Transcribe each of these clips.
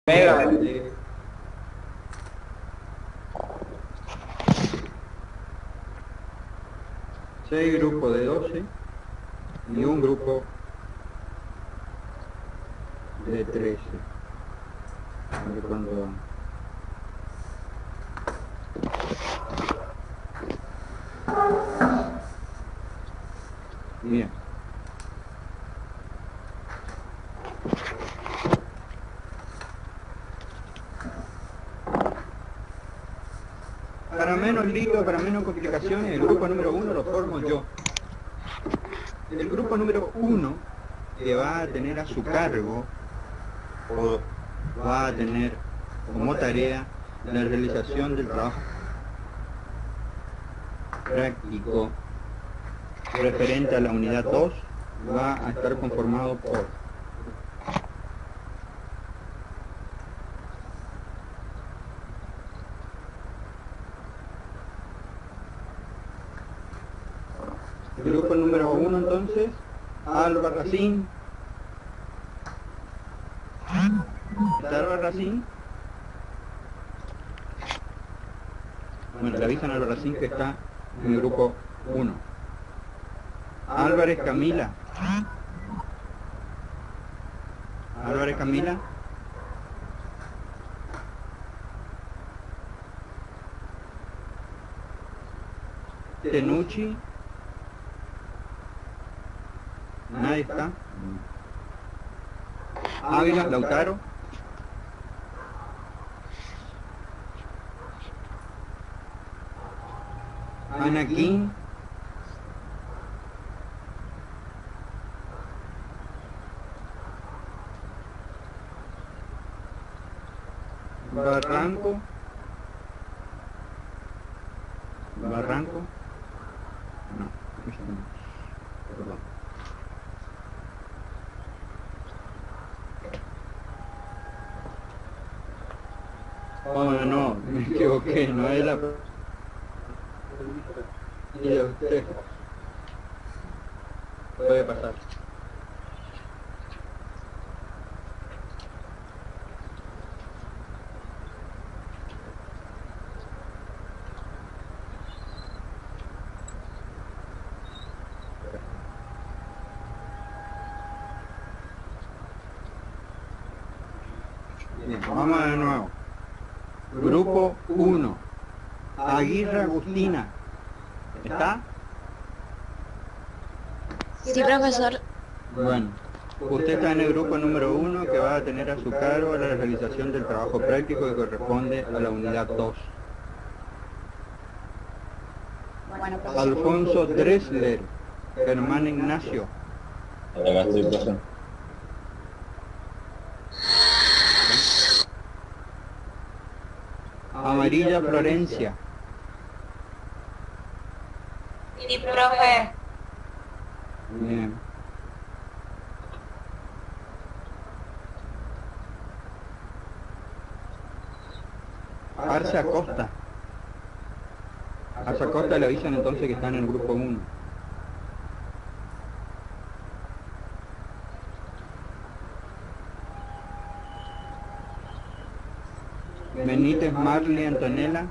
Pégale. Seis grupos de 12 y un grupo de 13. A ver cuándo van. Bien. Para menos lío, para menos complicaciones, el grupo número 1 lo formo yo. El grupo número 1 que va a tener a su cargo o va a tener como tarea la realización del trabajo práctico referente a la unidad 2 va a estar conformado por el grupo número 1 entonces, Alba Racín. ¿Está Alba Racín? Bueno, le avisan a Alba Racín que está en el grupo 1. Álvarez Camila. Álvarez Camila. Tenucci. Nadie está. Ávila, Lautaro. Anaquín. Barranco. Barranco. No, perdón. Oh, no, me equivoqué, no es la... Y usted puede pasar. Bien, vamos de nuevo. Grupo 1. Aguirre Agustina. ¿Está? Sí, profesor. Bueno, usted está en el grupo número 1 que va a tener a su cargo la realización del trabajo práctico que corresponde a la unidad 2. Bueno, profesor. Alfonso Dressler, Germán Ignacio. Acá estoy, profe. Amarilla Florencia. Sí, profe. Bien. Arce Acosta. Arce Acosta le avisan entonces que está en el grupo 1. Benítez Marley Antonella.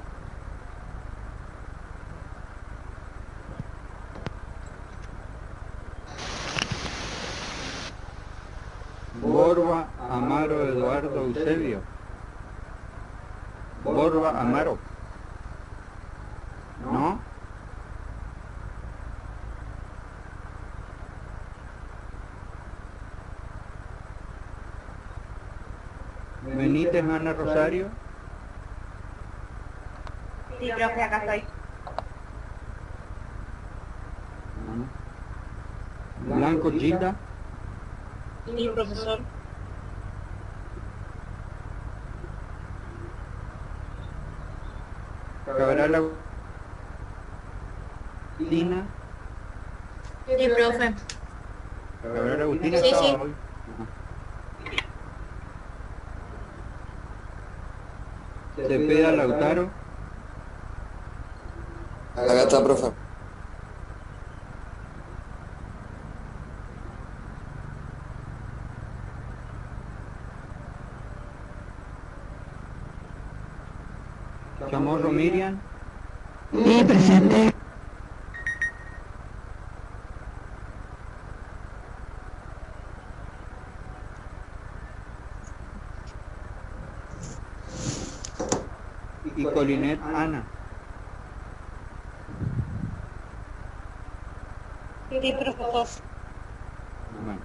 Borba Amaro Eduardo Eusebio. Borba Amaro. ¿No? Benítez Ana Rosario. Sí, profe, acá estoy. Blanco Chita. Sí, profesor. Cabral Agustina. Sí, profe. Cabral Agustina Sí, estaba sí. hoy. Cepeda Lautaro. Acá está, profe. Chamorro Miriam. Sí, presente. Y Colinet Ana. Sí, profesor. Bueno.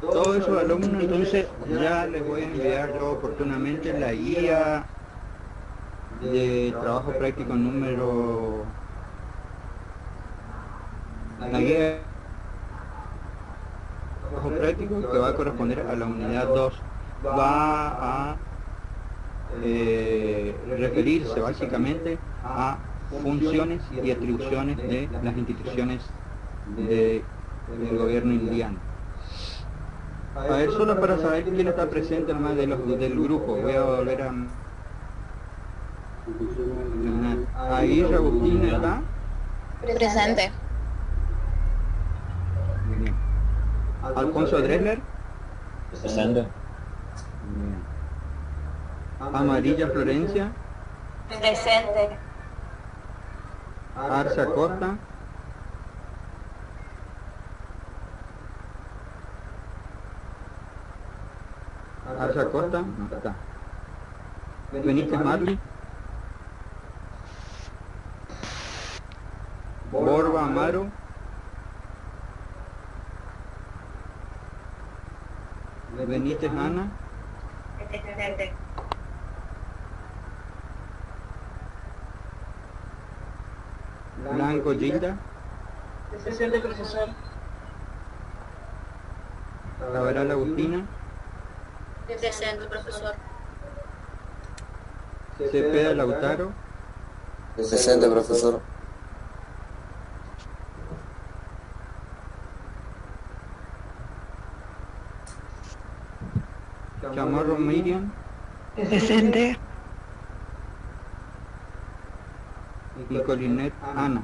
Todos esos alumnos, entonces ya les voy a enviar yo oportunamente la guía de trabajo práctico número... La guía de trabajo práctico que va a corresponder a la unidad 2. Va a referirse básicamente a funciones y atribuciones de las instituciones del gobierno indiano. A ver, solo para saber quién está presente nomás del grupo, voy a volver a... Ahí Agustina está. Presente. Bien. Alfonso Dresler. Presente. Bien. Amarilla Florencia. Presente. Arza Costa. Arza Costa, no está. Benítez Marley. Borba Amaro. Benítez Ana. Presente. Blanco Gilda. Presente, profesor. Cabral Agustina. Presente, profesor. Cepeda Lautaro. Presente, profesor. Chamorro Miriam. Presente. Y Colinet Ana.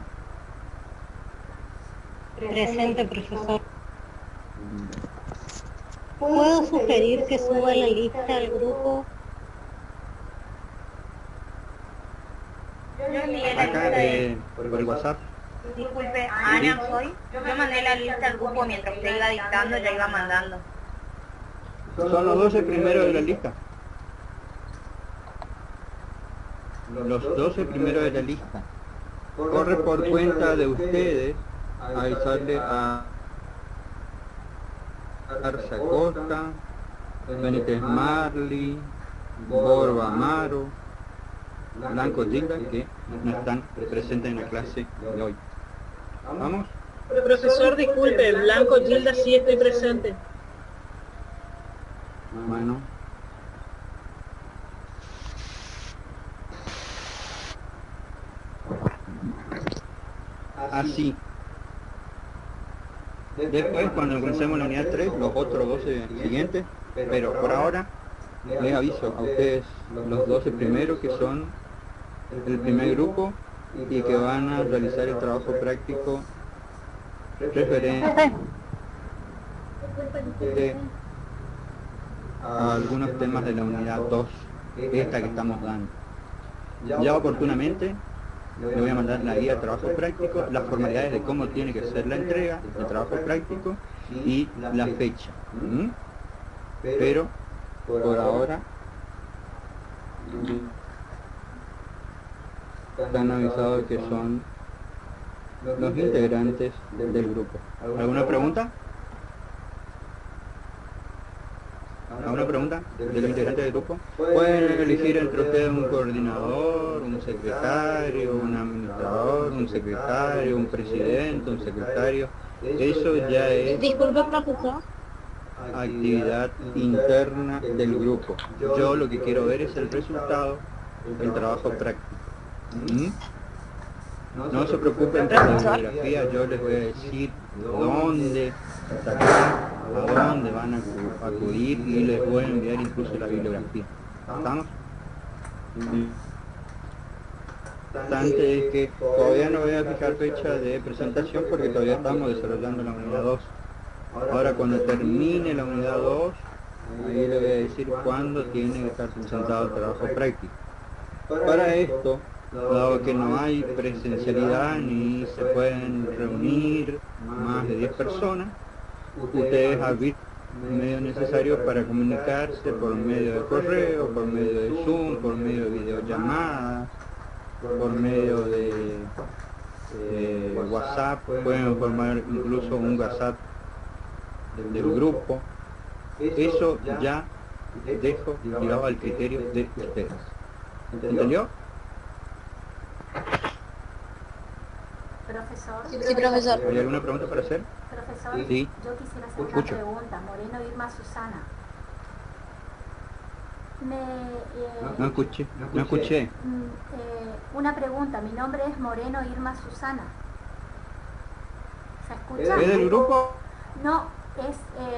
Presente, profesor. ¿Puedo sugerir que suba la lista al grupo? Yo envié la Acá lista por el WhatsApp. Disculpe, Ana soy. Yo mandé la lista al grupo mientras usted iba dictando, ya iba mandando. Son los 12 primeros de la lista. Los 12 primeros de la lista. Corre por cuenta de ustedes avisarle a Arza Costa, Benítez Marley, Borba Amaro, Blanco Gilda, que no están presentes en la clase de hoy. ¿Vamos? Profesor, disculpe, Blanco Gilda sí estoy presente. Bueno. Así. Después, cuando comencemos la unidad 3, los otros 12 siguientes, pero por ahora les aviso a ustedes los 12 primeros que son el primer grupo y que van a realizar el trabajo práctico referente a algunos temas de la unidad 2, esta que estamos dando. Ya oportunamente le voy a mandar la guía de trabajo práctico, las formalidades de cómo tiene que ser la entrega del trabajo práctico y la fecha. Pero por ahora están avisados que son los integrantes del grupo. ¿Alguna pregunta? ¿Alguna pregunta de los integrantes del grupo? Pueden elegir entre ustedes un coordinador, un secretario, un administrador, un secretario, un presidente, un secretario. Eso ya es Disculpe, profesor. actividad interna del grupo. Yo lo que quiero ver es el resultado del trabajo práctico. No se preocupen por la bibliografía, yo les voy a decir dónde sacar, a dónde van a acudir y les voy a enviar incluso la bibliografía. ¿Estamos? Importante es que todavía no voy a fijar fecha de presentación porque todavía estamos desarrollando la unidad 2. Ahora cuando termine la unidad 2 Ahí le voy a decir cuándo tiene que estar presentado el trabajo práctico. Para esto, dado que no hay presencialidad ni se pueden reunir más de 10 personas, ustedes habilitan el medio necesario para comunicarse por medio de correo, por medio de Zoom, por medio de videollamadas, por medio de WhatsApp. Pueden formar incluso un WhatsApp del grupo. Eso ya dejo tirado al criterio de ustedes. ¿Entendió? Profesor. Sí, profesor. ¿Hay alguna pregunta para hacer? Profesor, Sí. yo quisiera hacer Escucho. una pregunta. Moreno Irma Susana. No escuché. Una pregunta. Mi nombre es Moreno Irma Susana. ¿Se escucha? ¿Es del grupo? No, es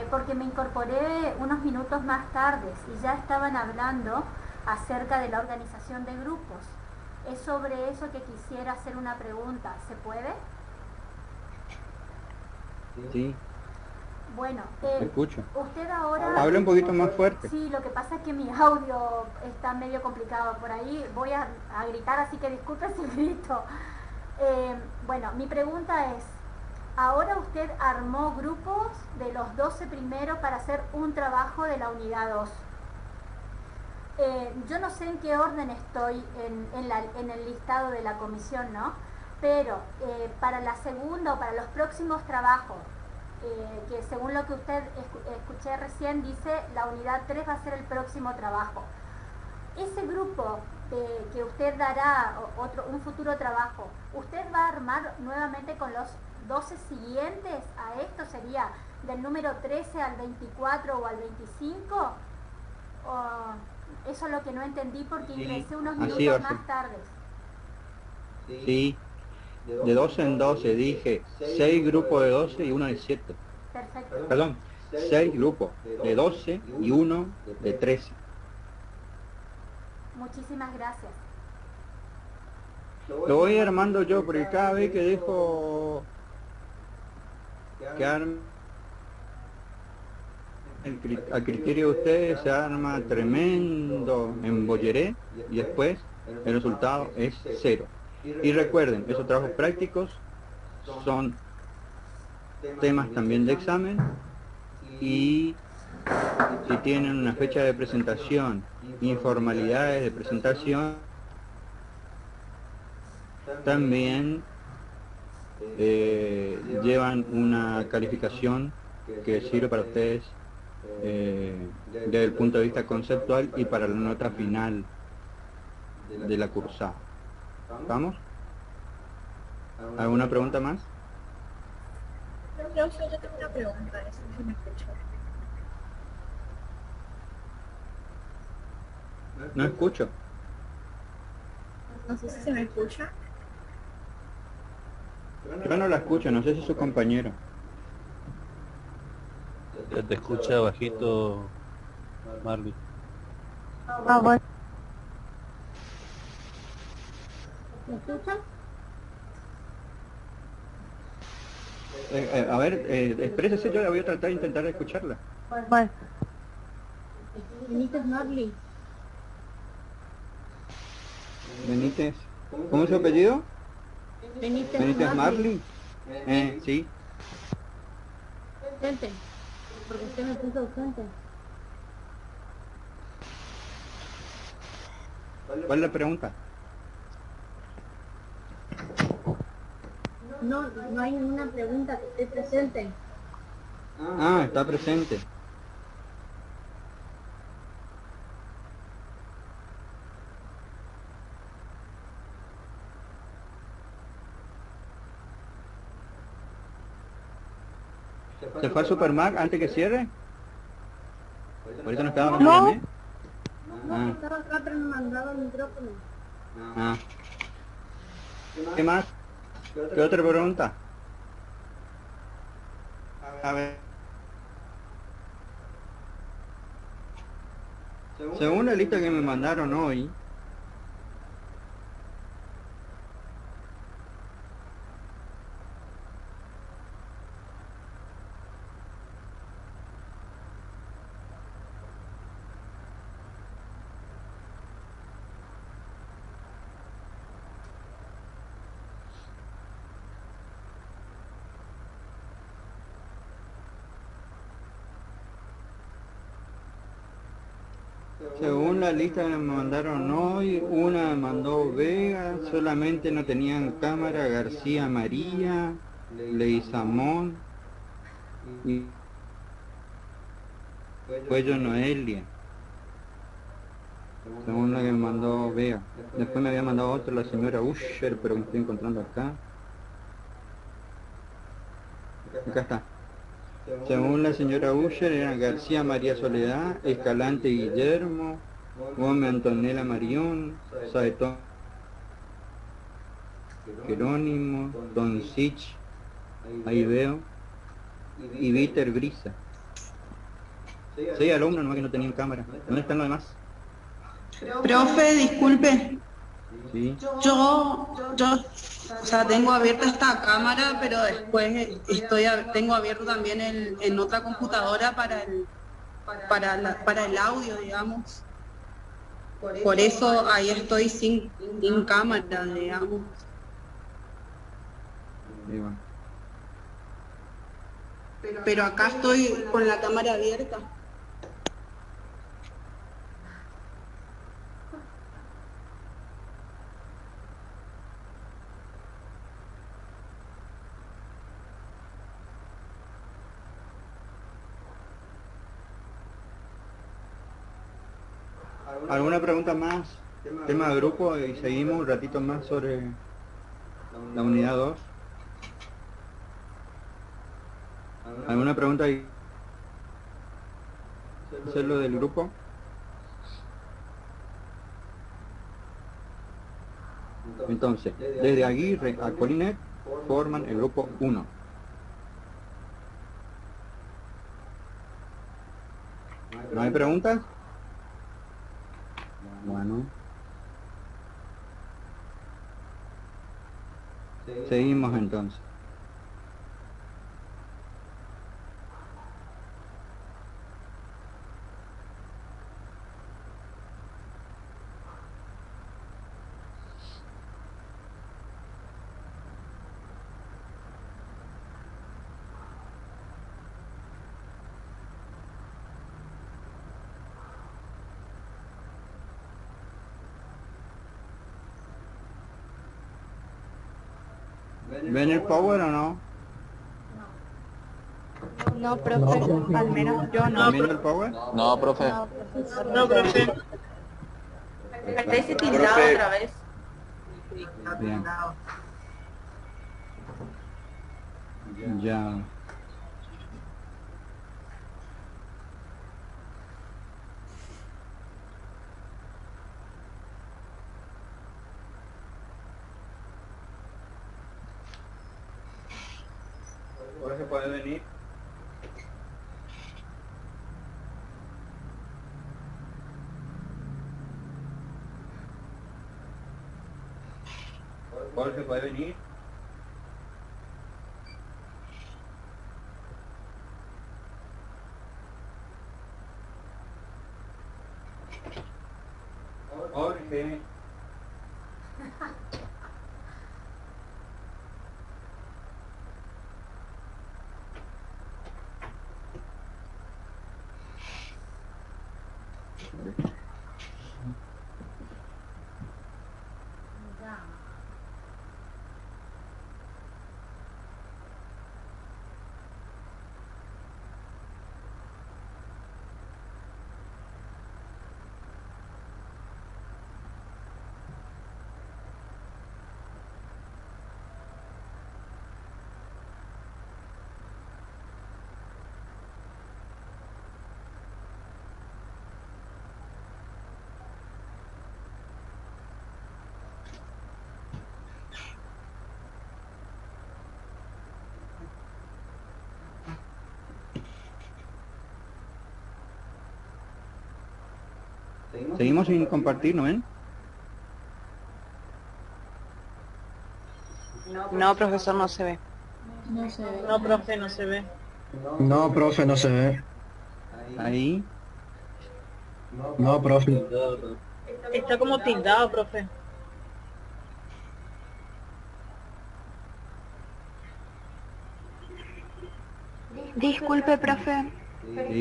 porque me incorporé unos minutos más tarde y ya estaban hablando acerca de la organización de grupos. Es sobre eso que quisiera hacer una pregunta. ¿Se puede? Sí, Bueno, escucho. usted ahora... Habla un poquito más fuerte. Sí, lo que pasa es que mi audio está medio complicado por ahí. Voy a gritar, así que disculpe si grito. Bueno, mi pregunta es, ahora usted armó grupos de los 12 primeros para hacer un trabajo de la unidad 2. Yo no sé en qué orden estoy en el listado de la comisión, ¿no? Pero para la segunda o para los próximos trabajos, que según lo que usted escuché recién, dice la unidad 3 va a ser el próximo trabajo. Ese grupo que usted dará un futuro trabajo, ¿usted va a armar nuevamente con los 12 siguientes a esto? ¿Sería del número 13 al 24 o al 25? Eso es lo que no entendí porque ingresé unos minutos más tarde. Sí, de 12 en 12, dije 6 grupos de 12 y uno de 7. Perfecto. Perdón, 6 grupos de 12 y uno de 13. Muchísimas gracias. Lo voy armando yo porque cada vez que dejo que arme al criterio de ustedes se arma tremendo embolleré y después el resultado es 0. Y recuerden, esos trabajos prácticos son temas también de examen y si tienen una fecha de presentación, informalidades de presentación, también llevan una calificación que sirve para ustedes desde el punto de vista conceptual y para la nota final de la cursada. ¿Vamos? ¿Alguna pregunta más? Profe, yo tengo una pregunta, eso sí me escucho. No escucho. No sé si se me escucha. Yo no la escucho, no sé si es su compañero. Ya te escucha bajito, Marley. Bueno. ¿Me escuchan? A ver, exprésese, yo la voy a tratar de intentar escucharla. Bueno. Benítez Marley. Benítez. ¿Cómo es su apellido? Benítez Marley. Sí. Ausente. Porque usted me puso ausente. ¿Cuál es la pregunta? No hay ninguna pregunta, que esté presente. Ah, está presente. ¿Se fue al Supermac antes que cierre? Ahorita no estaba en No. el No, estaba acá, pero no me han dado el micrófono. Ah. ¿Qué más? ¿Qué otra pregunta? A ver. Según la lista que me mandaron hoy, Según la lista que me mandaron hoy, una me mandó Vega, solamente no tenían cámara García María, Leizamón y Cuello Noelia. Según la que me mandó Vega. Después me había mandado otra la señora Usher, pero me estoy encontrando acá. Acá está. Según la señora Usher eran García María Soledad, Escalante Guillermo, Gómez Antonella Marión, Saetón Jerónimo, Don Sich, ahí veo, y Víter Brisa. 6 alumnos nomás que no tenían cámara. ¿Dónde están los demás? Profe, disculpe. Sí. Yo, o sea, tengo abierta esta cámara, pero después tengo abierto también en otra computadora para el audio, digamos. Por eso ahí estoy sin cámara, digamos. Pero acá estoy con la cámara abierta. ¿Alguna pregunta más? Tema de grupo y seguimos un ratito más sobre la unidad 2. ¿Alguna pregunta ahí? ¿Hacerlo del grupo? Entonces, desde Aguirre a Colinet forman el grupo 1. ¿No hay preguntas? Bueno. Seguimos entonces. ¿Ven el power o no? No, profe, al menos yo no. ¿Ven el power? No, profe. No, profe. Está ese tildado otra vez. Bien. Ya. Ahora se puede venir. Jorge puede venir. Jorge. Seguimos sin compartir, ¿no ven? No, profesor, no se ve. No, profe, no se ve. No, profe, no se ve. Ahí. No, profe. Está como tildado, profe. Disculpe, profe.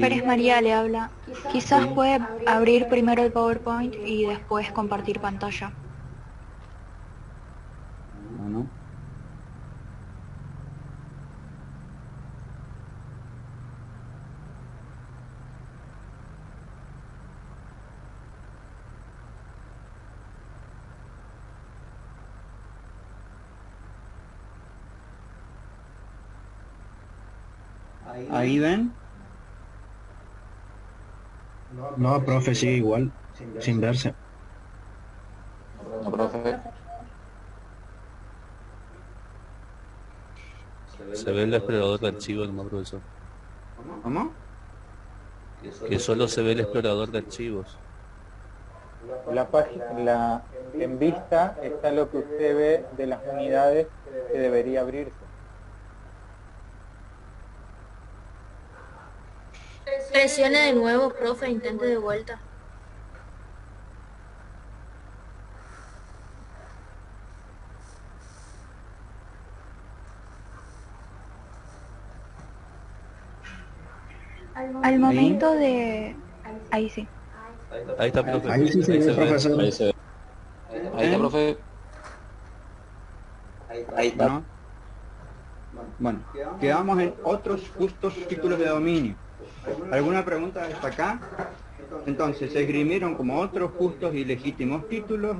Pérez María le habla. Quizás puede abrir primero el PowerPoint y después compartir pantalla. Bueno. Ahí ven. No, profe, sigue igual, sin verse. No, profe. Se ve el explorador de archivos, no, profesor. ¿Cómo? Que solo se ve el explorador de archivos. La página, en vista está lo que usted ve de las unidades que debería abrirse. Presione de nuevo, profe, intente de vuelta. Al momento de... Ahí sí. Ahí está, profe. Ahí sí se ve, profesor. Ahí se ve. Ahí está, profe. Ahí está. ¿No? Bueno, quedamos en otros justos títulos de dominio. ¿Alguna pregunta hasta acá? Entonces, se esgrimieron como otros justos y legítimos títulos,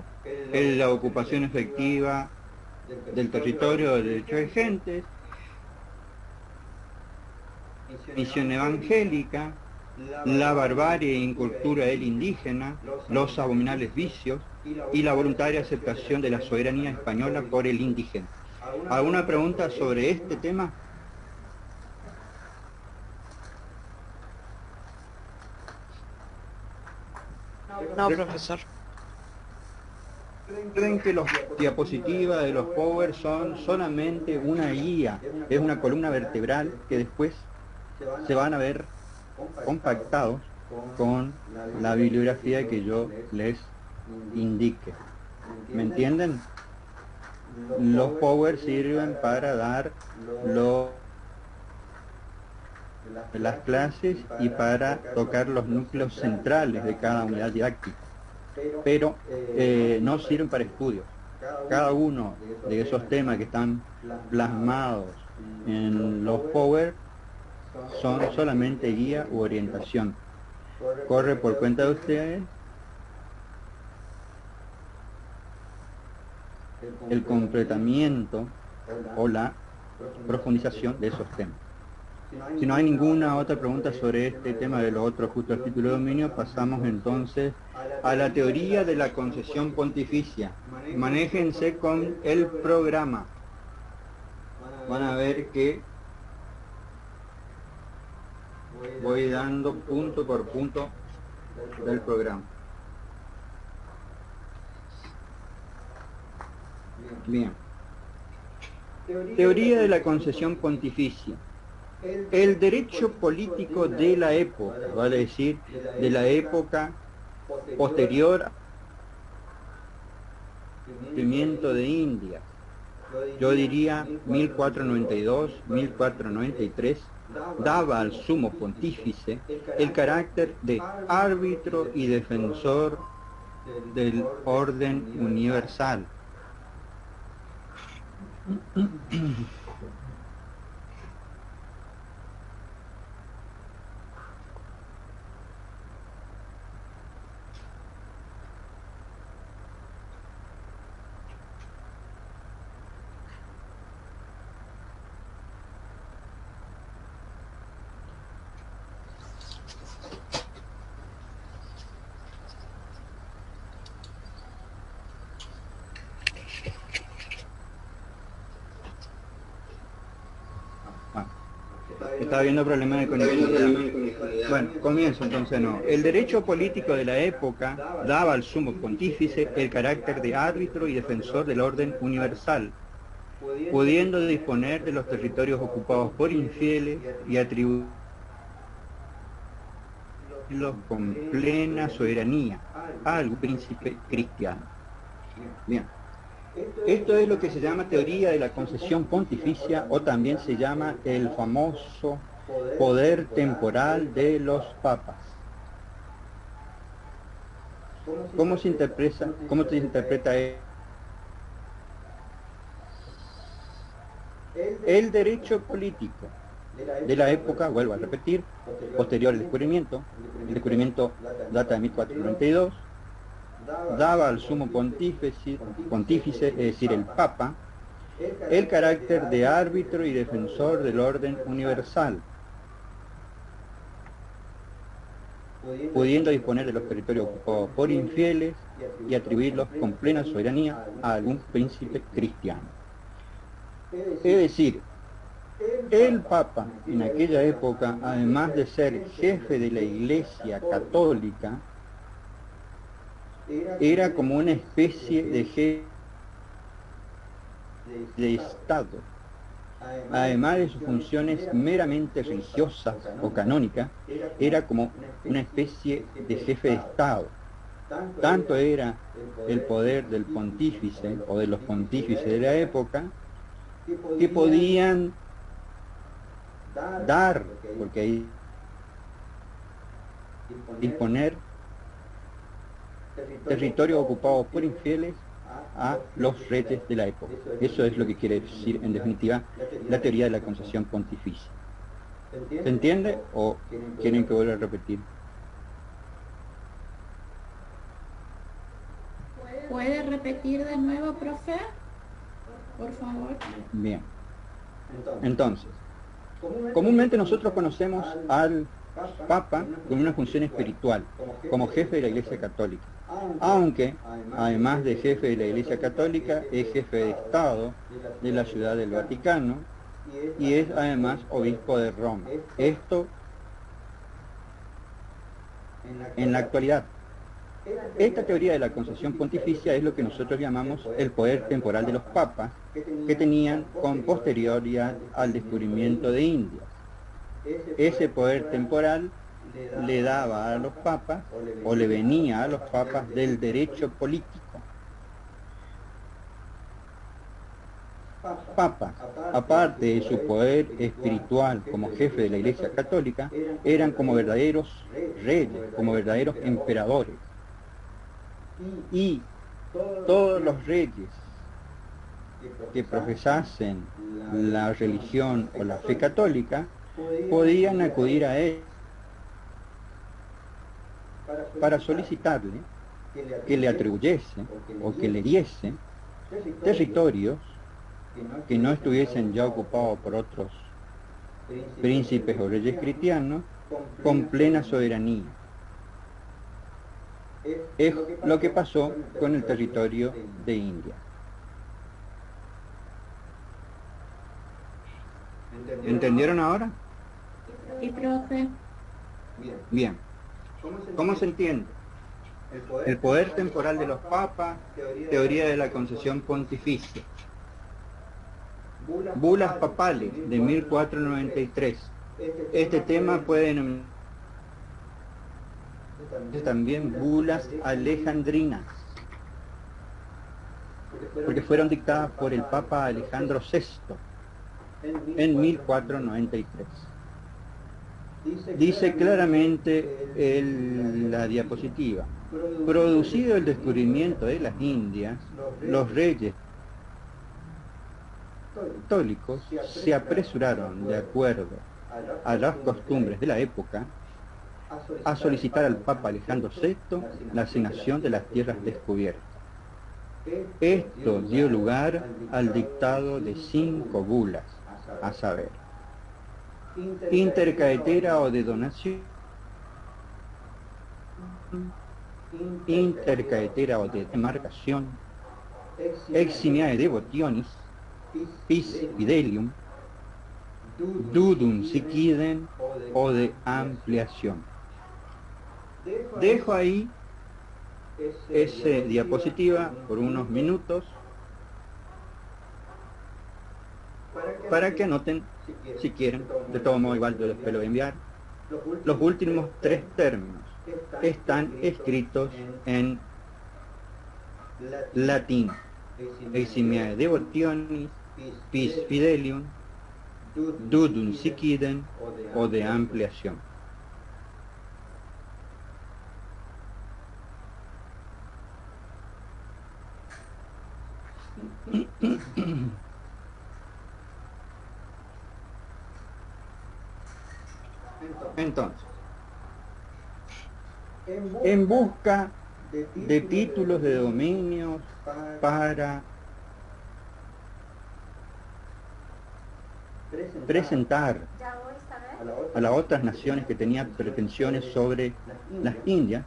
la ocupación efectiva del territorio de derechos de gentes, misión evangélica, la barbarie e incultura del indígena, los abominables vicios y la voluntaria aceptación de la soberanía española por el indígena. ¿Alguna pregunta sobre este tema? No, profesor. Creen que las diapositivas de los Power son solamente una guía, es una columna vertebral que después se van a ver compactados con la bibliografía que yo les indique. ¿Me entienden? Los Power sirven para dar las clases y para tocar los núcleos centrales de cada unidad didáctica, pero no sirven para estudios. Cada uno de esos temas que están plasmados en los Power son solamente guía u orientación. Corre por cuenta de ustedes el completamiento o la profundización de esos temas. Si no hay ninguna otra pregunta sobre este tema de los otros justos títulos de dominio, pasamos entonces a la teoría de la concesión pontificia. Manéjense con el programa. Van a ver que voy dando punto por punto del programa. Bien. Teoría de la concesión pontificia. El derecho político de la época, vale decir, de la época posterior al descubrimiento de India, yo diría 1492-1493, daba al sumo pontífice el carácter de árbitro y defensor del orden universal. Está habiendo problemas de conectividad. Bueno, comienzo entonces no. El derecho político de la época daba al sumo pontífice el carácter de árbitro y defensor del orden universal, pudiendo disponer de los territorios ocupados por infieles y atribuirlos con plena soberanía al príncipe cristiano. Bien. Esto es lo que se llama teoría de la concesión pontificia, o también se llama el famoso poder temporal de los papas. ¿Cómo se interpreta el derecho político de la época, vuelvo a repetir, posterior al descubrimiento? El descubrimiento data de 1492, daba al sumo pontífice, es decir, el Papa, el carácter de árbitro y defensor del orden universal, pudiendo disponer de los territorios ocupados por infieles y atribuirlos con plena soberanía a algún príncipe cristiano. Es decir, el Papa en aquella época, además de ser jefe de la Iglesia católica, era como una especie de jefe de Estado. Además de sus funciones meramente religiosas o canónicas, era como una especie de jefe de Estado. Tanto era el poder del pontífice o de los pontífices de la época, que podían dar, porque ahí disponer territorios ocupados por infieles a los reyes de la época. Eso es lo que quiere decir, en definitiva, la teoría de la concesión pontificia. ¿Se entiende o tienen que volver a repetir? ¿Puede repetir de nuevo, profe? Por favor. Bien. Entonces, comúnmente nosotros conocemos al Papa con una función espiritual, como jefe de la Iglesia Católica. Aunque, además de jefe de la Iglesia Católica, es jefe de Estado de la Ciudad del Vaticano y es además obispo de Roma. Esto en la actualidad. Esta teoría de la concesión pontificia es lo que nosotros llamamos el poder temporal de los papas, que tenían con posterioridad al descubrimiento de Indias. Ese poder temporal le daba a los papas, o le venía a los papas, del derecho político. Papas, aparte de su poder espiritual como jefe de la Iglesia Católica, eran como verdaderos reyes, como verdaderos emperadores. Y todos los reyes que profesasen la religión o la fe católica podían acudir a él para solicitarle que le atribuyese o que le diese territorios que no estuviesen ya ocupados por otros príncipes o reyes cristianos con plena soberanía. Es lo que pasó con el territorio de India. ¿Entendieron ahora? Sí, profe. Bien. ¿Cómo se entiende? El poder temporal de los papas, teoría de la concesión pontificia. Bulas papales de 1493. Este tema puede denominar también bulas alejandrinas, porque fueron dictadas por el Papa Alejandro VI en 1493. Dice claramente la diapositiva: producido el descubrimiento de las Indias, los reyes católicos se apresuraron, de acuerdo a las costumbres de la época, a solicitar al Papa Alejandro VI la asignación de las tierras descubiertas. Esto dio lugar al dictado de 5 bulas, a saber, intercaetera o de donación, intercaetera o de demarcación, eximiae devotionis, pis fidelium, dudum siquidem o de ampliación. Dejo ahí esa diapositiva por unos minutos para que anoten si quieren. De todo modo, igual yo después lo voy a enviar. Los últimos 3 términos están escritos en latín: eximiae devotionis, pis fidelium, Dudunsikiden o de ampliación. Entonces, en busca de títulos de dominios para presentar a las otras naciones que tenían pretensiones sobre las Indias,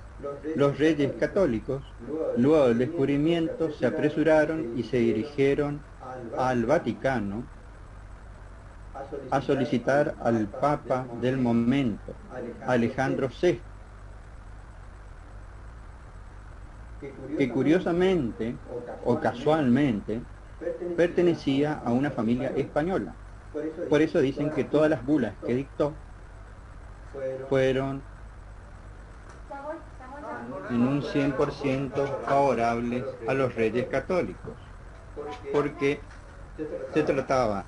los reyes católicos, luego del descubrimiento, se apresuraron y se dirigieron al Vaticano a solicitar al Papa del momento, Alejandro VI, que curiosamente o casualmente pertenecía a una familia española. Por eso dicen que todas las bulas que dictó fueron en un 100% favorables a los reyes católicos, porque se trataba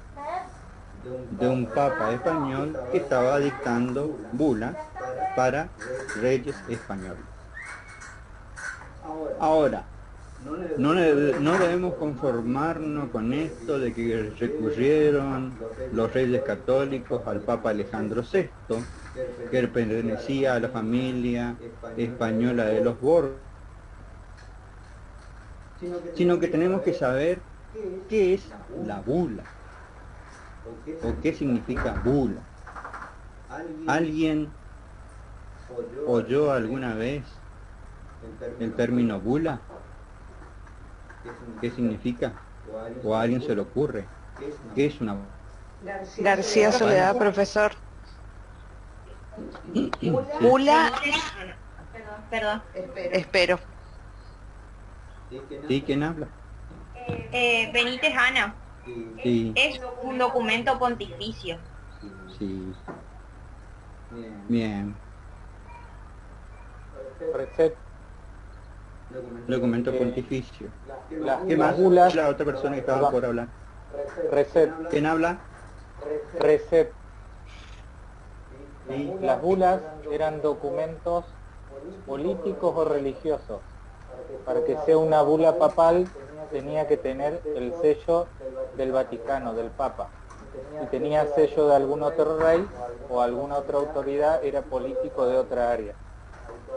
de un papa español que estaba dictando bulas para reyes españoles. Ahora, no debemos conformarnos con esto de que recurrieron los reyes católicos al Papa Alejandro VI, que pertenecía a la familia española de los Borges, sino que tenemos que saber qué es la bula, o qué significa bula. ¿Alguien oyó alguna vez el término bula? ¿Qué significa? ¿O a alguien se le ocurre? ¿Qué es una bula? García Soledad, profesor. Bula. Perdón. Espero. ¿Sí? ¿Quién habla? Benítez Ana. Sí. Es un documento pontificio. Sí. Bien. Documento pontificio. ¿Qué más? bulas, La otra persona que estaba por hablar. ¿Quién habla? Recep. Las bulas eran documentos políticos o religiosos. Para que sea una bula papal tenía que tener el sello del Vaticano, del Papa. Si tenía sello de algún otro rey o alguna otra autoridad, era político de otra área.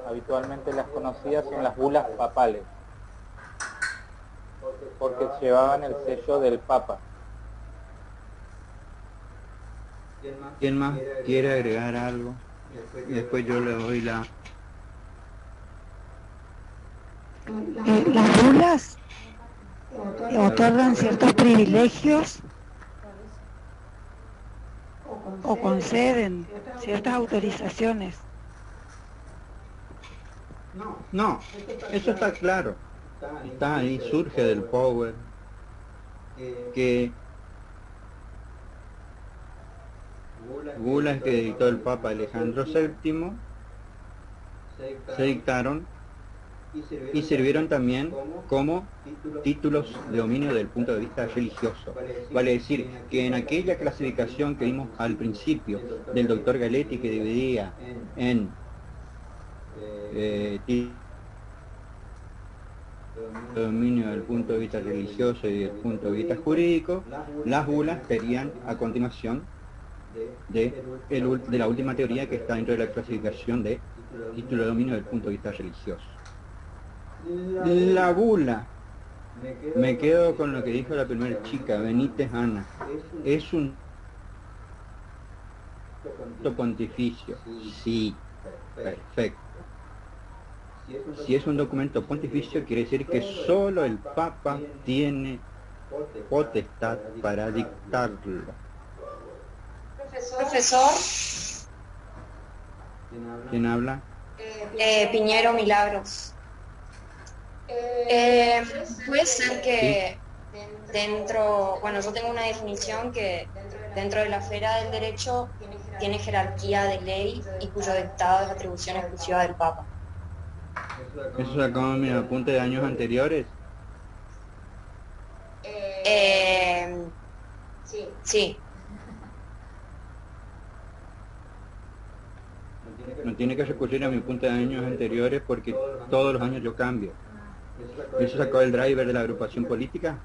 Habitualmente las conocidas son las bulas papales, porque llevaban el sello del Papa. ¿Quién más quiere agregar algo? Y después yo le doy la... Las bulas otorgan ciertos privilegios o conceden ciertas autorizaciones. No, eso está claro. Está ahí, surge del power que bulas que dictó el Papa Alejandro VII se dictaron y sirvieron también como títulos de dominio desde el punto de vista religioso. Vale decir que en aquella clasificación que vimos al principio del doctor Galetti, que dividía en dominio del punto de vista religioso y del punto de vista jurídico, las bulas serían a continuación de la última teoría que está dentro de la clasificación de título de dominio del punto de vista religioso. La bula, me quedo con lo que dijo la primera chica, Benítez Ana, es un pontificio. Sí, perfecto. Si es un documento pontificio, quiere decir que solo el Papa tiene potestad para dictarlo. Profesor. ¿Quién habla? Piñero Milagros. Puede ser que dentro, bueno, yo tengo una definición que dentro de la esfera del derecho tiene jerarquía de ley y cuyo dictado es atribución exclusiva del Papa. ¿Eso sacamos mis apuntes de años anteriores? Sí. No tiene que recurrir a mi punta de años anteriores porque todos los años yo cambio. ¿Eso sacó el driver de la agrupación política?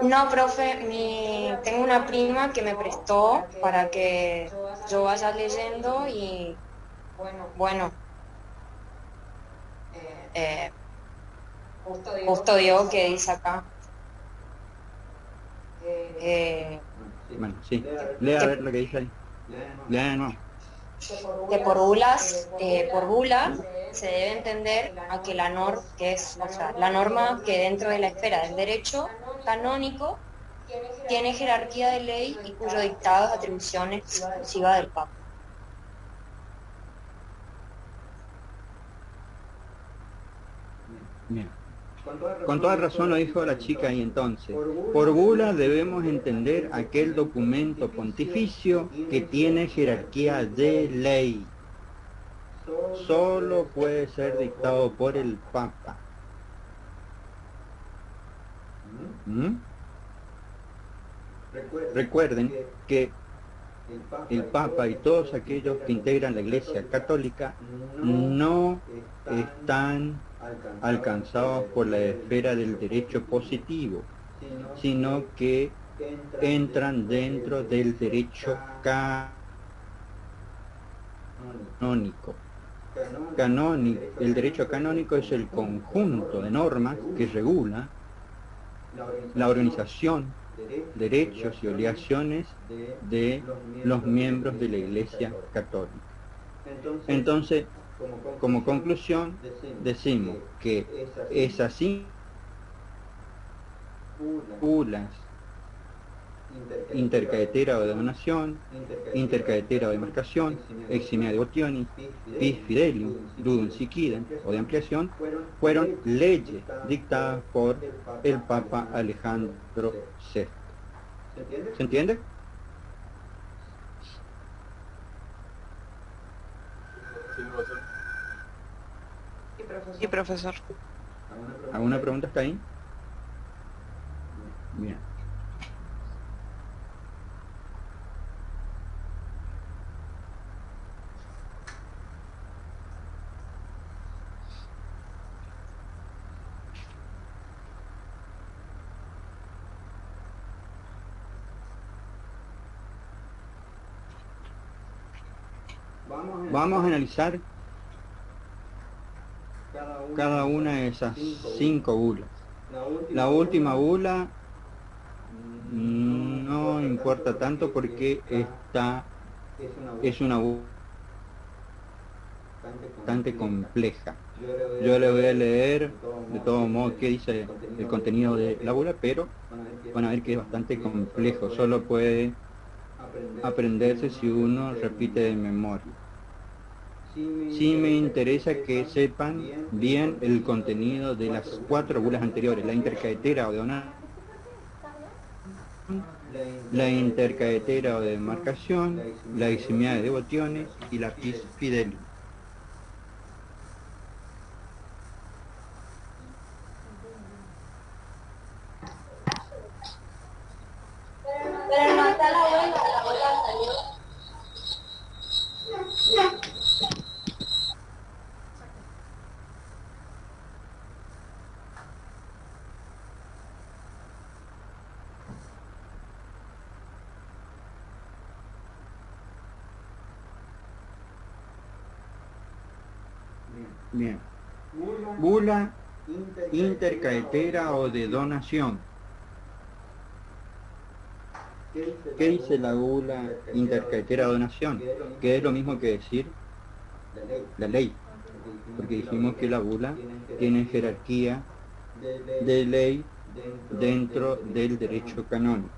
No, profe, tengo una prima que me prestó para que yo vaya leyendo y, bueno, justo digo que dice acá. Bueno, sí. Lea a ver lo que dice ahí. Lea de nuevo. Que por bula se debe entender a que la norma que dentro de la esfera del derecho canónico tiene jerarquía de ley y cuyo dictado es atribución exclusiva del Papa. Bien. Con toda razón lo dijo la chica y entonces. Por bula debemos entender aquel documento pontificio que tiene jerarquía de ley. Solo puede ser dictado por el Papa. ¿Mm? Recuerden que el Papa y todos aquellos que integran la Iglesia Católica no están alcanzados por la esfera del derecho positivo, sino que entran dentro del derecho canónico. El derecho canónico es el conjunto de normas que regula la organización, derechos y obligaciones de los miembros de la Iglesia Católica. Entonces, como conclusión, decimos que esas bulas, intercaetera o de donación, intercaetera o de marcación, eximia de votionis, vis fidelium, ludum siquidem o de ampliación, fueron leyes dictadas por el Papa Alejandro VI. ¿Se entiende? Sí, profesor. ¿Alguna pregunta hasta ahí? Bien. Vamos a analizar cada una de esas 5 bulas. La última bula no importa tanto porque es una bula bastante compleja. Yo le voy a leer de todo modo qué dice el contenido de la bula, pero van a ver que es bastante complejo. Solo puede aprenderse si uno repite de memoria. Sí me interesa que sepan bien el contenido de las 4 bulas anteriores: la intercaetera o de donación, la intercaetera o de demarcación, la eximia de devociones y la vis fidelium. Pero no está la abuela salió. Bien. Bula intercaetera o de donación. ¿Qué dice la bula intercaetera o donación? Que es lo mismo que decir la ley, porque dijimos que la bula tiene jerarquía de ley dentro del derecho canónico.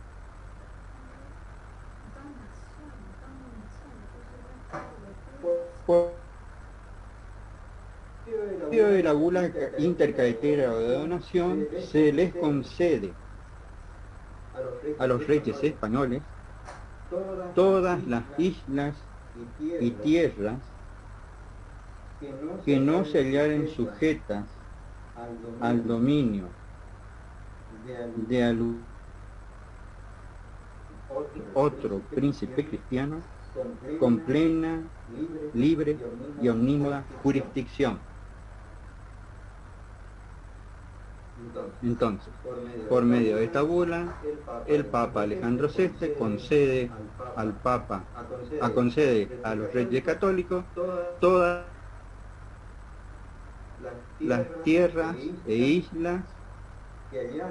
De la bula intercaetera o de donación se les concede a los reyes españoles todas las islas y tierras que no se hallaren sujetas al dominio de otro príncipe cristiano con plena, libre y omnímoda jurisdicción. Entonces, por medio de esta bula, el Papa Alejandro VI concede a los reyes católicos todas las tierras e islas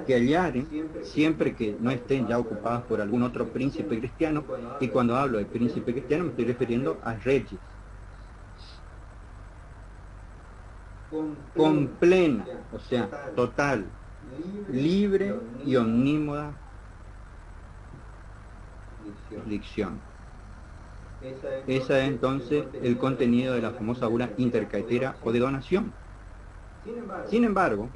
que hallaren, siempre que no estén ya ocupadas por algún otro príncipe cristiano, y cuando hablo de príncipe cristiano me estoy refiriendo a reyes, con plena, o sea, total, libre y omnímoda jurisdicción. Ese es entonces el contenido de la famosa bula intercaetera o de donación. Sin embargo,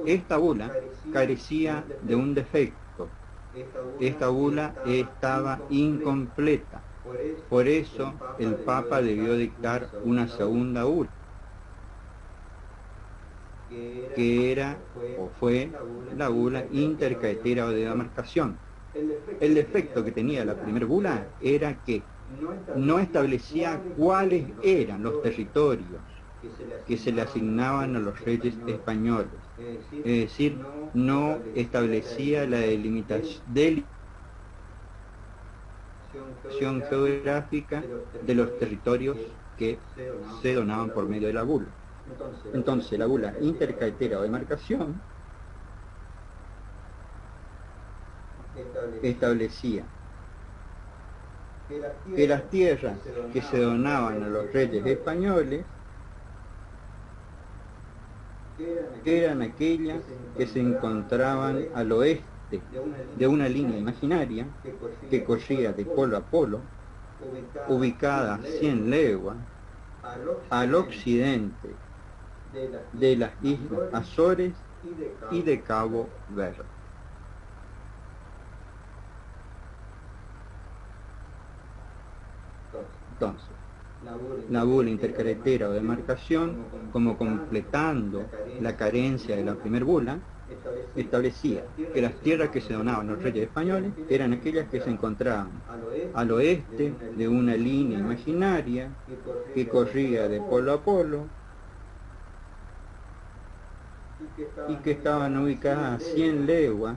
esta bula carecía de un defecto. Esta bula estaba incompleta. Por eso el Papa debió dictar una segunda bula, que era o fue la bula intercaetera o de demarcación. El defecto que tenía la primera bula era que no establecía cuáles eran los territorios que se le asignaban a los reyes españoles, es decir, no establecía la delimitación geográfica de los territorios que se donaban por medio de la bula. Entonces, la bula intercaetera o demarcación establecía que las tierras que se donaban a los reyes españoles eran aquellas que se encontraban al oeste de una línea imaginaria que corría de polo a polo, ubicada a 100 leguas al occidente de las islas Azores y de Cabo Verde. Entonces, la bula intercaetera o demarcación, como completando la carencia de la primer bula, establecía que las tierras que se donaban a los reyes españoles eran aquellas que se encontraban al oeste de una línea imaginaria que corría de polo a polo y que estaban ubicadas a 100 leguas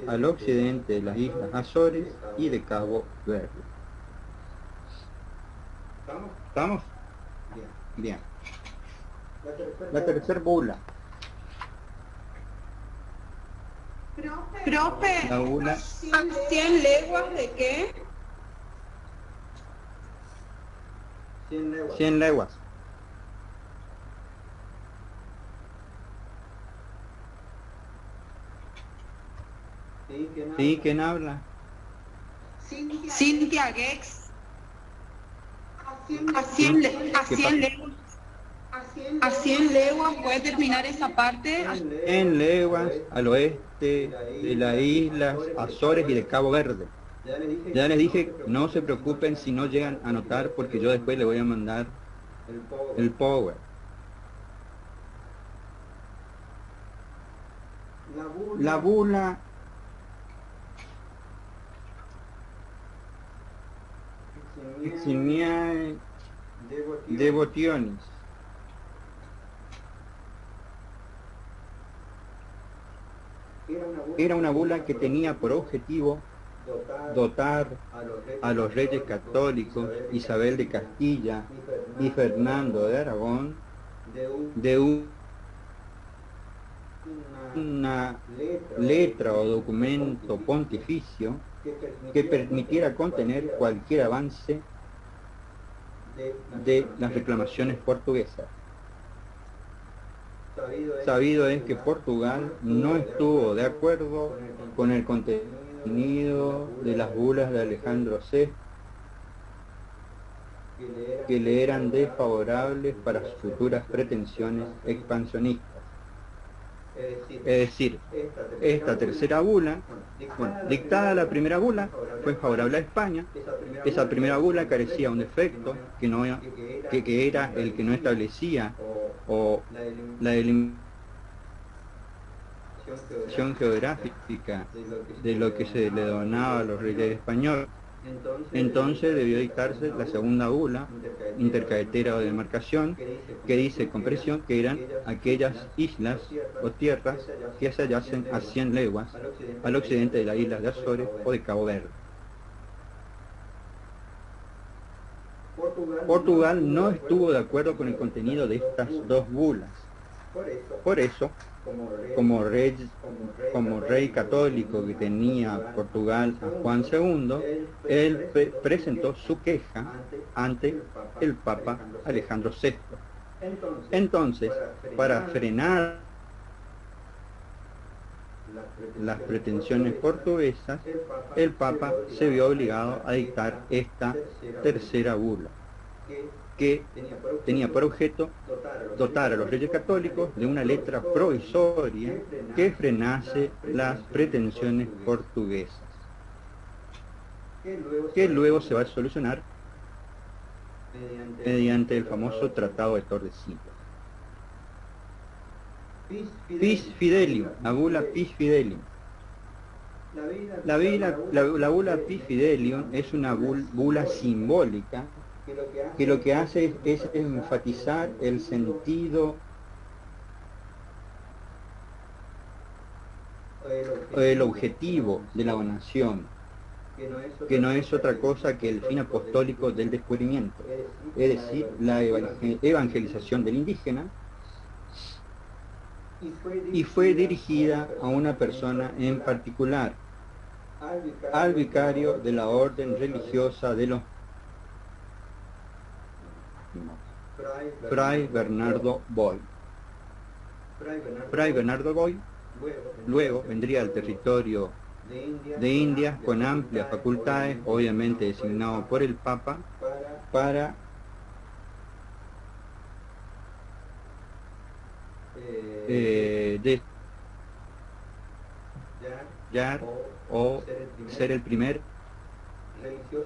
al occidente de las islas Azores y de Cabo Verde. ¿Estamos? Bien. La tercera bula. Profe, La bula. ¿a 100 leguas de qué? 100 leguas. ¿Sí? ¿Quién habla? Cintia Gex. A 100 leguas puede terminar esa parte. 100 leguas al oeste de las islas Azores y de Cabo Verde. Ya les dije, no se preocupen si no llegan a anotar, porque yo después les voy a mandar el power. La bula Eximiae Devotionis era una bula que tenía por objetivo dotar a los reyes católicos Isabel de Castilla y Fernando de Aragón de una letra o documento pontificio que permitiera contener cualquier avance de las reclamaciones portuguesas. Sabido es que Portugal no estuvo de acuerdo con el contenido de las bulas de Alejandro VI, que le eran desfavorables para sus futuras pretensiones expansionistas. Es decir, esta tercera bula, dictada la primera bula, fue favorable a España. Esa primera bula carecía de un defecto que era el que no establecía o la delimitación geográfica de lo que se le donaba a los reyes españoles. Entonces debió dictarse la segunda bula, intercaetera o de demarcación, que dice con presión que eran aquellas islas o tierras que se hallacen a 100 leguas al occidente de las islas de Azores o de Cabo Verde. Portugal no estuvo de acuerdo con el contenido de estas dos bulas. Por eso, como rey católico que tenía Portugal a Juan II, él presentó su queja ante el Papa Alejandro VI. Entonces, para frenar las pretensiones portuguesas, el Papa se vio obligado a dictar esta tercera bula, que tenía por objeto dotar a los reyes católicos de una letra provisoria que frenase las pretensiones portuguesas, que luego se va a solucionar mediante el famoso Tratado de Tordesillas. Pis Fidelium, la bula Pis Fidelium. La bula Pis Fidelium es una bula simbólica que lo que hace es enfatizar el sentido, el objetivo de la donación, que no es otra cosa que el fin apostólico del descubrimiento, es decir, la evangelización del indígena, y fue dirigida a una persona en particular, al vicario de la orden religiosa de los Fray Bernardo Boy. Fray Bernardo Boy luego vendría al territorio de Indias con amplias facultades, obviamente designado por el Papa, para o ser el primer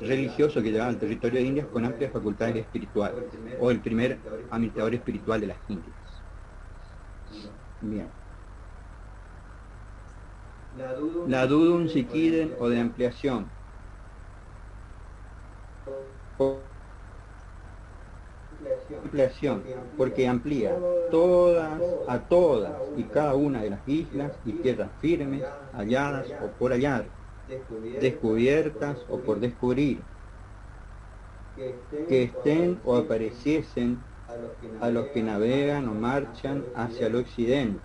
religioso que llegaba al territorio de Indias con amplias facultades espirituales, o el primer administrador espiritual de las Indias. Bien. La dudum siquidem o de ampliación. Ampliación, porque amplía a todas y cada una de las islas y tierras firmes, halladas o por hallar, descubiertas o por descubrir, que estén o apareciesen a los que navegan o marchan hacia el occidente,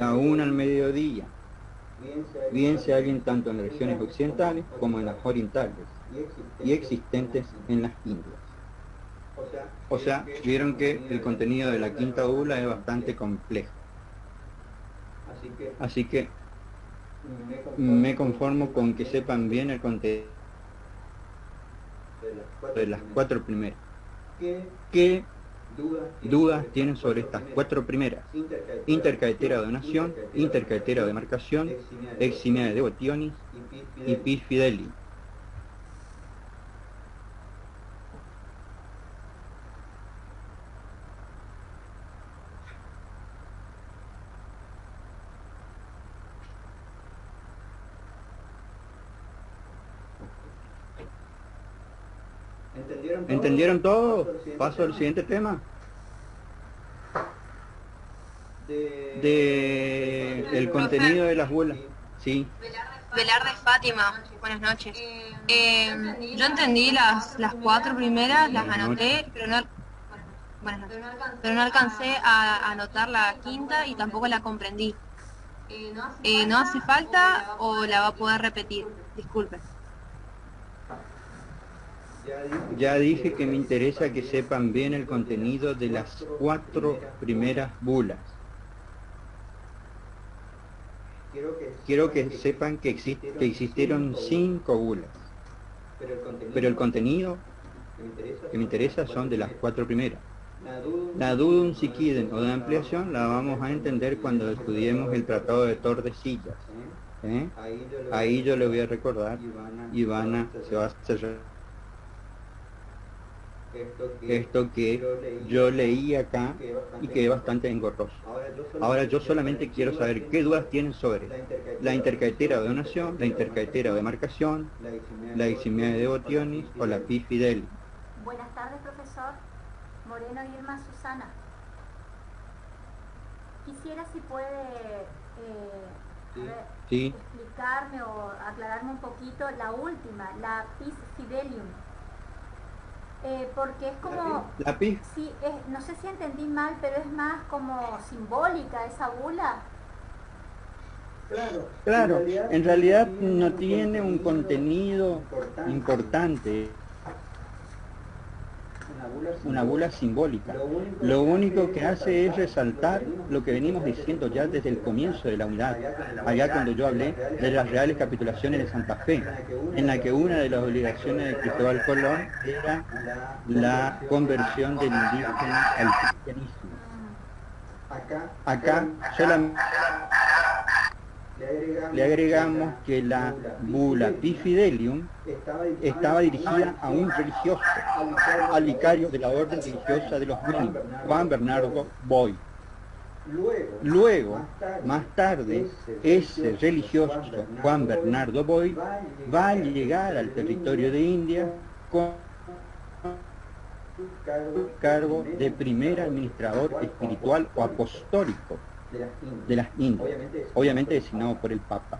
aún al mediodía, bien se hallen tanto en las regiones occidentales como en las orientales y existentes en las Indias. O sea, vieron que el contenido de la quinta bula es bastante complejo. Así que me conformo con que sepan bien el contenido de las cuatro primeras. ¿Qué dudas tienen sobre estas cuatro primeras? Intercaetera de donación, intercaetera de demarcación, eximia de devotionis y pis fideli. ¿Entendieron todo? Paso al siguiente tema. El contenido de las bulas. Sí. Velar de Fátima, buenas noches. Yo entendí las cuatro primeras, las anoté, pero no alcancé a anotar la quinta y tampoco la comprendí. ¿No hace falta o la va a poder repetir? Disculpe. Ya dije que me interesa que sepan bien el contenido de las cuatro primeras bulas. Quiero que sepan que existieron 5 bulas, pero el contenido que me interesa son de las cuatro primeras. La dudum siquidem o de ampliación la vamos a entender cuando estudiemos el Tratado de Tordesillas. Ahí yo le voy a recordar y se va a hacer esto que yo leí acá y quedé bastante engorroso. Ahora yo solamente quiero saber qué dudas tienen sobre la intercaetera de donación, la intercaetera de demarcación, la eximidad de devotionis o la pi fideli. Buenas tardes, profesor. Moreno Irma Susana. Quisiera si puede explicarme o aclararme un poquito la última, la pis fidelium. Porque es como... ¿La pis? Sí, no sé si entendí mal, pero es más como simbólica esa bula. Claro, en realidad no tiene un contenido importante. Una bula simbólica. Lo único que hace es resaltar lo que venimos diciendo ya desde el comienzo de la unidad, allá cuando yo hablé de las reales capitulaciones de Santa Fe, en la que una de las obligaciones de Cristóbal Colón era la conversión del indígena al cristianismo. Acá solamente le agregamos que la bula Pi Fidelium estaba dirigida a un religioso, al vicario de la orden religiosa de los Mínimos, Juan Bernardo Boy. Luego, más tarde, ese religioso, Juan Bernardo Boy, va a llegar al territorio de India con cargo de primer administrador espiritual o apostólico de las Indias, obviamente designado por el Papa.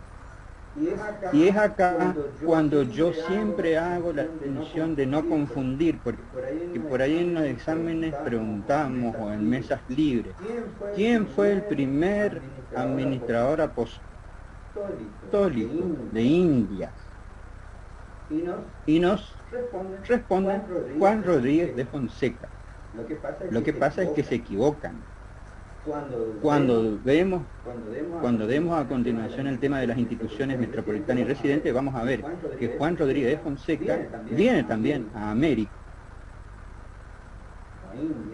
Y es acá cuando yo siempre hago la atención de no confundir, porque por ahí en los exámenes preguntamos o en mesas libres, ¿quién fue el primer administrador apostólico de Indias? Y nos responden Juan Rodríguez de Fonseca. Lo que pasa es que se equivocan. Cuando demos a continuación el tema de las instituciones metropolitanas y residentes, vamos a ver que Juan Rodríguez de Fonseca viene también a América,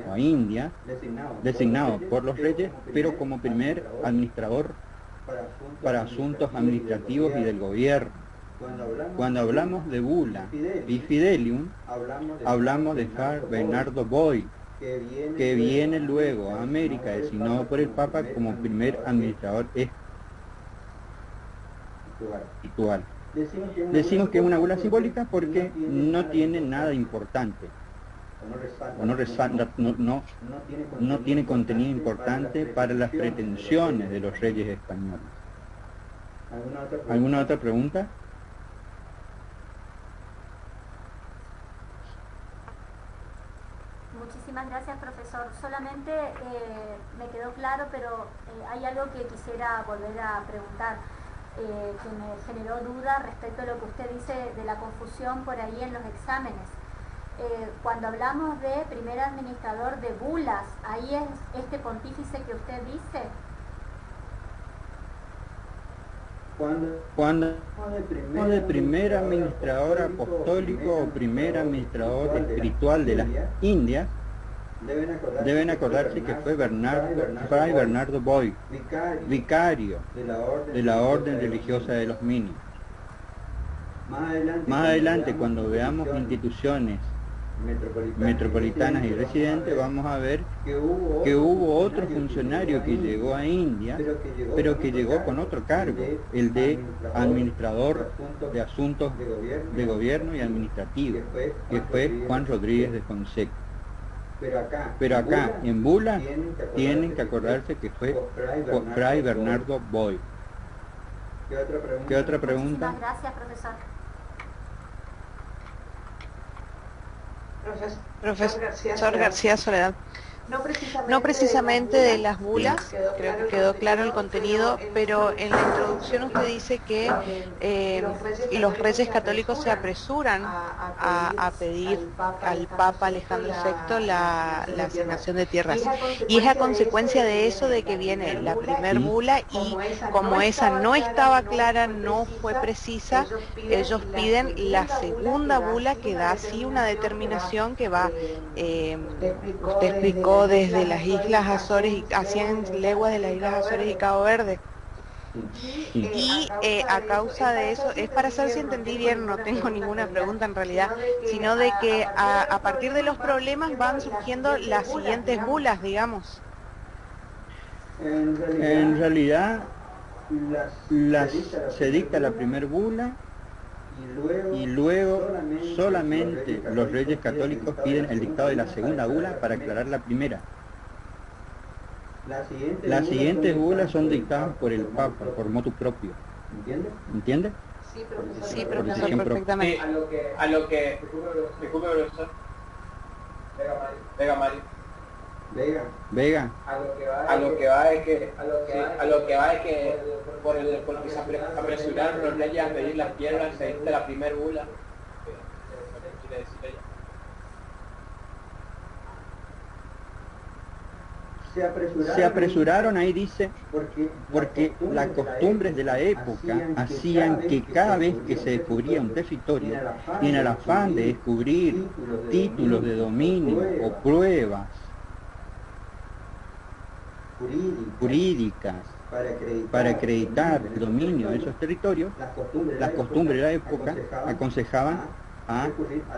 o a India, designado por los reyes, pero como primer administrador para asuntos administrativos y del gobierno. Cuando hablamos de bula Pi Fidelium, hablamos de Juan Bernardo Boy, que viene luego a América, designado por el Papa como primer administrador espiritual. Decimos que es una bula simbólica porque no tiene nada importante, no tiene contenido importante para las pretensiones de los reyes españoles. ¿Alguna otra pregunta? Muchísimas gracias, profesor. Solamente me quedó claro, pero hay algo que quisiera volver a preguntar, que me generó duda respecto a lo que usted dice de la confusión por ahí en los exámenes. Cuando hablamos de primer administrador de bulas, ¿ahí es este pontífice que usted dice? Cuando de primer administrador apostólico o primer administrador espiritual de las Indias, deben acordarse que fue Fray Bernardo Boy, vicario de la orden religiosa de los Mínimos. Más adelante, cuando veamos instituciones metropolitanas y residentes, vamos a ver que hubo otro funcionario que llegó a India, pero que llegó con otro cargo, el de administrador de asuntos de gobierno y administrativo, que fue Juan Rodríguez de Fonseca. Pero acá, en bula, tienen que acordarse que fue Fray Bernardo Boy. ¿Qué otra pregunta? Muchísimas gracias, profesor. Profesor García Soledad. No precisamente de las bulas, creo que quedó claro el contenido, pero en la introducción usted dice que los reyes católicos se apresuran a pedir al Papa Alejandro VI la asignación de tierras. Y es a consecuencia de eso de que viene la primer bula y como esa no estaba clara, no fue precisa, ellos piden la segunda bula que da así una determinación que va, usted explicó desde las Islas Azores, a 100 leguas de las Islas Azores y Cabo Verde. Y a causa de eso, es para saber si entendí bien, no tengo ninguna pregunta en realidad, sino de que a partir de los problemas van surgiendo las siguientes bulas, digamos. En realidad, se dicta la primer bula y luego solamente los reyes católicos piden el dictado de la segunda bula para aclarar la primera. Las siguientes bulas son dictadas por el Papa, por motu propio. ¿Entiende? Sí, profesor, perfectamente. Sí, a lo que, disculpe, profesor. Vega Mario. Vega. A lo que va es que por que se apresuraron los reyes a pedir las tierras, se dicta la primer bula. ¿Qué quiere decir ella? Se apresuraron, ahí dice, porque las costumbres de la época hacían que cada vez que se descubría un territorio, y en el afán de descubrir títulos de dominio o pruebas jurídicas para acreditar el dominio de esos territorios, las costumbres de la época aconsejaban a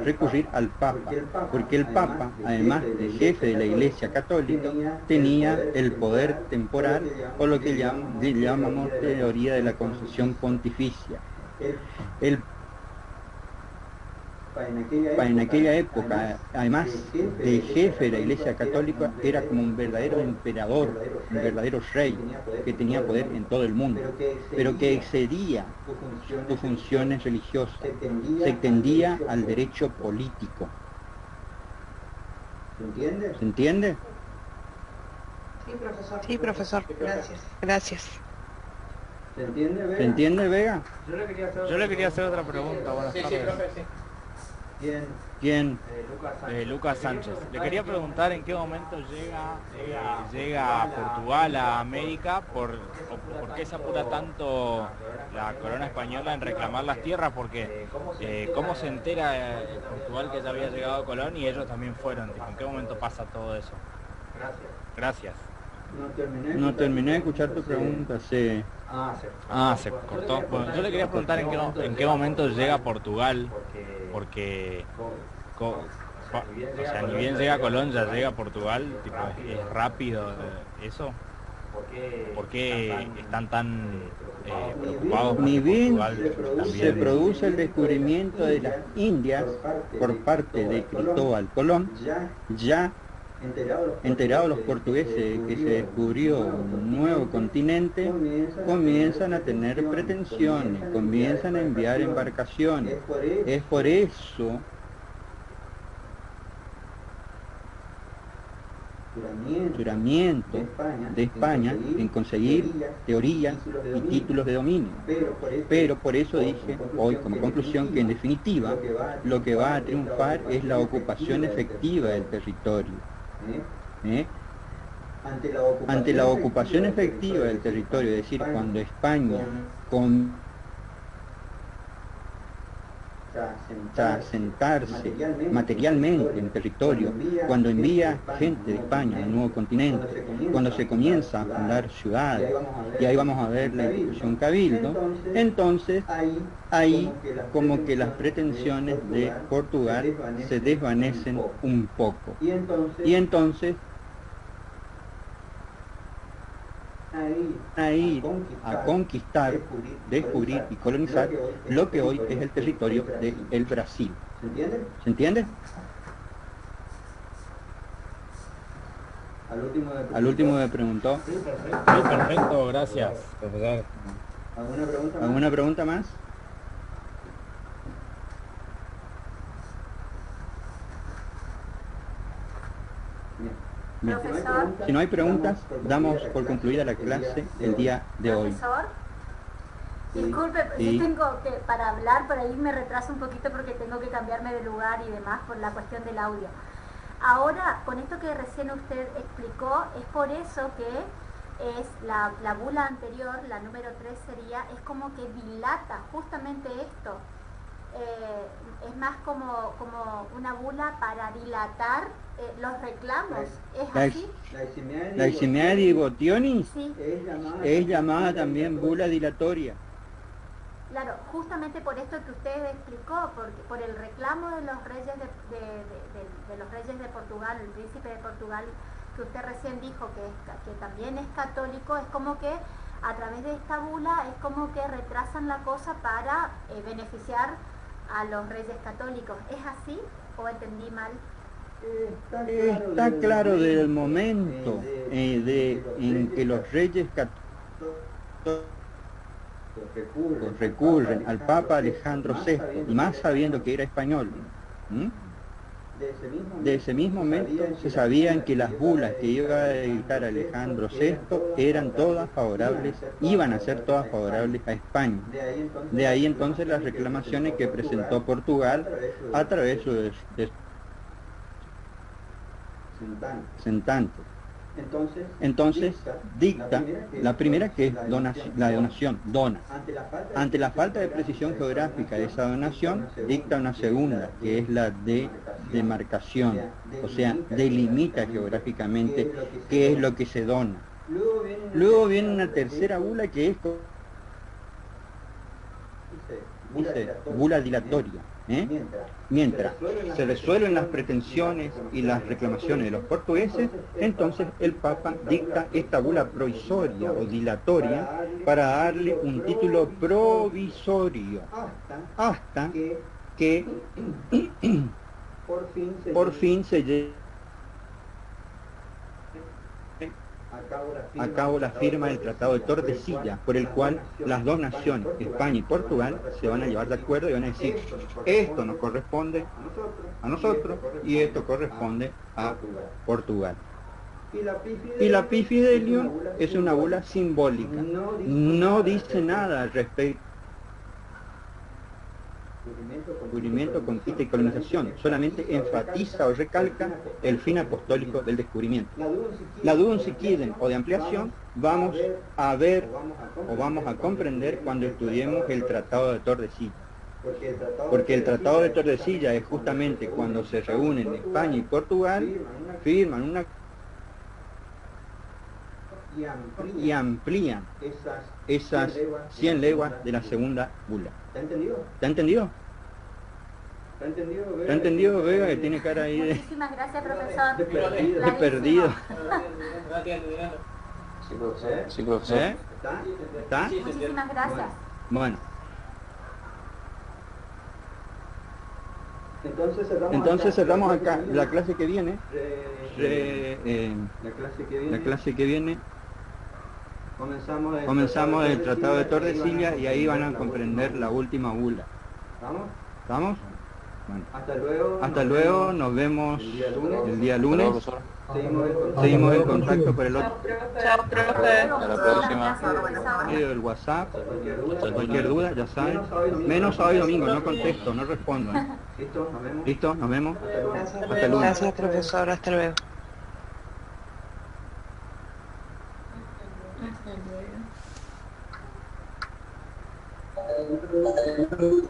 recurrir al Papa, porque el Papa, además de jefe de la Iglesia Católica, tenía el poder temporal, o lo que llamamos teoría de la concesión pontificia. En aquella época, además de jefe de la Iglesia Católica, era como un verdadero emperador, un verdadero rey, que tenía poder en todo el mundo, pero que excedía sus funciones religiosas, se extendía al derecho político. ¿Se entiende? Sí, profesor. Gracias. ¿Se entiende, Vega? Yo le quería hacer otra pregunta. Buenas tardes. Sí, profe, sí. ¿Quién? Lucas Sánchez. Le quería preguntar en qué momento llega a Portugal, a América, por qué se apura tanto la corona española en reclamar las tierras, porque cómo se entera Portugal que ya había llegado Colón y ellos también fueron. ¿En qué momento pasa todo eso? Gracias. No terminé de escuchar tu pregunta, sí. Se cortó. Bueno, yo le quería preguntar en qué momento llega a Portugal, porque o sea, ni bien llega Colón, ya llega a Portugal, tipo, es rápido eso. ¿Por qué están tan preocupados? Ni bien se produce el descubrimiento de las Indias por parte de Cristóbal Colón, ya enterados los portugueses que se descubrió un nuevo continente, comienzan a tener pretensiones, comienzan a enviar embarcaciones. Es por eso juramiento de España en conseguir teorías y títulos de dominio. Pero por eso dije hoy como conclusión que en definitiva lo que va a triunfar es la ocupación efectiva del territorio. Ante la ocupación efectiva del territorio, es decir, cuando España a sentarse materialmente en territorio, cuando envía gente de España al nuevo continente, cuando se comienza a fundar ciudades, y ahí vamos a ver la institución cabildo, entonces ahí como que las pretensiones de Portugal se desvanecen un poco, y entonces ahí a conquistar, descubrir y colonizar lo que hoy es el territorio del Brasil. ¿Se entiende? Al último me preguntó. Sí, perfecto, gracias, profesor. ¿Alguna pregunta más? Bien. Si no hay preguntas, damos por concluida la clase el día de hoy. Profesor, disculpe, Sí. yo tengo que, para hablar, por ahí me retraso un poquito porque tengo que cambiarme de lugar y demás por la cuestión del audio. Ahora, con esto que recién usted explicó, es por eso que es la bula anterior, la número 3 sería, es como que dilata justamente esto. es más como una bula para dilatar los reclamos. ¿Es La, así? la Eximiadi Botioni Sí. es llamada también bula dilatoria. Claro, justamente por esto que usted explicó, por el reclamo de los reyes de los reyes de Portugal, el príncipe de Portugal, que usted recién dijo que también es católico, es como que a través de esta bula es como que retrasan la cosa para beneficiar a los reyes católicos. ¿Es así o entendí mal? Está claro desde el momento en que los reyes católicos recurren al Papa Alejandro VI, y más sabiendo que era español. De ese mismo momento se sabían que las bulas que iba a editar Alejandro VI eran todas favorables, iban a ser todas favorables a España. De ahí entonces las reclamaciones que presentó Portugal a través de representantes. Entonces dicta la primera, que es la donación, dona. Ante la falta de precisión geográfica de esa donación, dicta una segunda, que es la de demarcación, o sea, delimita geográficamente qué es lo que se dona. Luego viene una tercera bula, que es, dice, bula dilatoria. Mientras se resuelven las pretensiones y las reclamaciones de los portugueses, entonces el Papa dicta esta bula provisoria o dilatoria para darle un título provisorio hasta que por fin se llegue a cabo la firma del Tratado de Tordesillas, por el cual las dos naciones, España y Portugal, se van a llevar de acuerdo y van a decir: esto nos corresponde a nosotros y esto corresponde a Portugal. Y la Pifidelium es una bula simbólica, no dice nada al respecto descubrimiento, conquista y colonización, solamente enfatiza o recalca el fin apostólico del descubrimiento. La Dudum Siquiden o de ampliación vamos a ver o vamos a comprender cuando estudiemos el Tratado de Tordesillas. Porque el Tratado de Tordesillas es justamente cuando se reúnen España y Portugal, firman una y amplían esas 100 leguas de la segunda bula. ¿Te ha entendido? ¿Te ha entendido, Vega, que tiene cara ahí de... Muchísimas gracias, profesor. de perdido? Sí, profesor. ¿Está? Muchísimas gracias. Bueno. Entonces cerramos acá. La clase que viene, la clase que viene comenzamos el Tratado de Tordesillas y ahí van a comprender la última bula. ¿Estamos? Bueno. Hasta luego, nos vemos el día lunes. Seguimos en contacto por el otro. Chao, profe. Hasta la próxima. El WhatsApp, cualquier duda, ya saben. Menos sábado y domingo, no contesto, no respondo. ¿Listo? Nos vemos. Hasta lunes. Gracias, profesor. Hasta luego. Hasta luego.